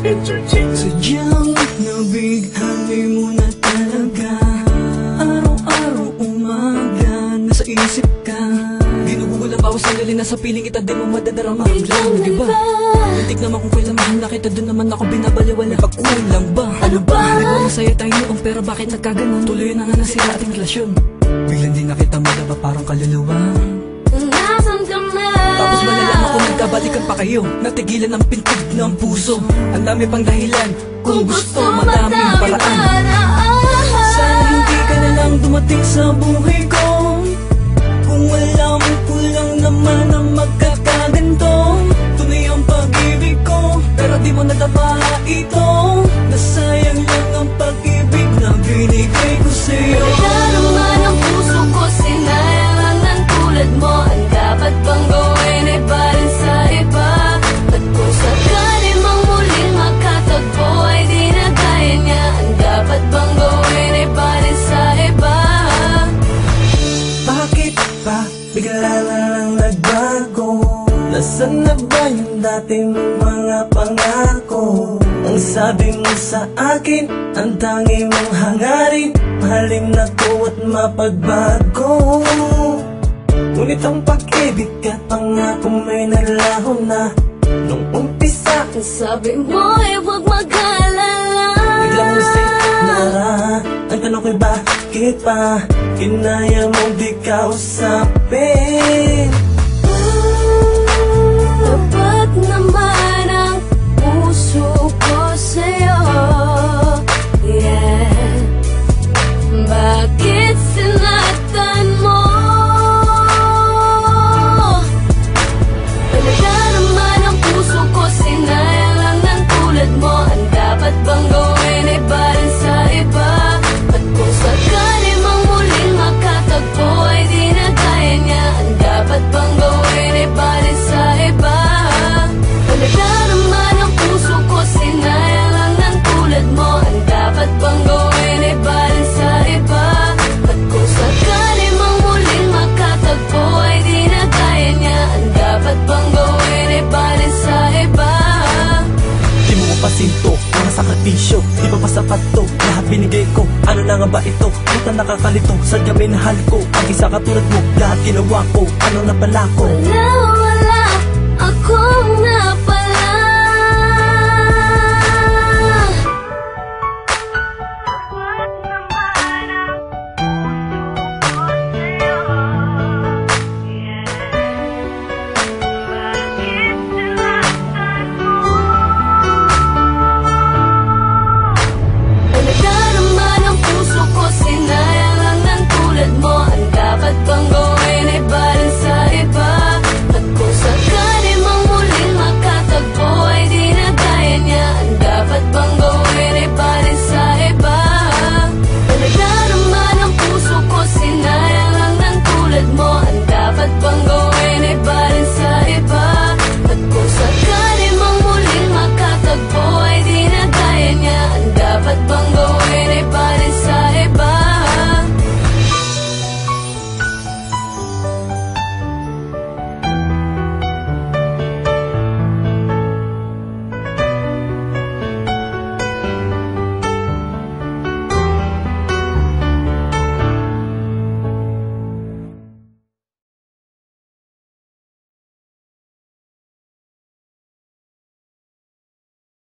Entertainment. Sadyang nabighani mo na talaga. Araw-araw umaga, nasa isip ka. Ginugulat pa ako sa lalina sa piling kita, di mo madadarama. Lang, diba? Muntik naman kung kailan mahal na kita, doon naman ako binabaliwala. Pagkulang ba? Ano ba? Di ba masaya tayo noong, pero bakit nagkaganon? Tuloy na nga nasira ating relasyon. Biglang di nakita mo, diba parang kaluluwa? Nasaan ka na? Tapos malalaman ko nagkabalikan pa kayo. Natigilan ang pintig ng puso. Ang dami pang dahilan, kung gusto madaming paraan. Sana hindi ka na lang dumating sa buhay ko. Kung alam ko lang naman na magkakaganto. Tunay ang pag-ibig ko, pero di mo nadama ito. Nasayang lang ang pag-ibig na binigay ko sa'yo. Wala naman ang puso ko, sinayang lang ng tulad mo. Ang dapat bang gawin ay barin sa iba? At kung sakali mang muling makatagpo ay di na kaya niya. Ang dapat bang gawin ay barin sa iba? Bakit ba bigla na lang nagbago? Nasaan na ba yung dating mga pangako? Ang sabi mo sa akin, ang tangi mong hangarin, mahalin na ko at mapagbago. Ngunit ang pag-ibig at pangako may nalaho na nung umpisa. Ang sabi mo ay huwag mag-alala. Biglang musik nara. Ang tanong ko'y bakit pa kinaya mong di kausapin? Tapat naman ang puso ko sa'yo. Yeah. Bakit sinatan mo? Talaga naman ang puso ko, sinayang lang ng tulad mo. Ang dapat bang gawin ay barin sa iba? At kung sakali mang muling makatagpo ay di na kaya niya. Ang dapat bang gawin ay barin sa iba? Talaga naman ang puso ko, sinayang lang ng tulad mo. Ang dapat bang gawin ay barin sa iba? At kung sakali mang muling makatagpo ay di na kaya niya. Ang dapat bang gawin ay barin sa iba? Di mo ko pasinto, mga sakripisyo, di ba pasapat to? Lahat binigay ko, ano na nga ba ito? Puta nakakalito, sadya minahal ko. Ang isa katulad mo, lahat ginawa ko, ano na pala ko? Wala, ako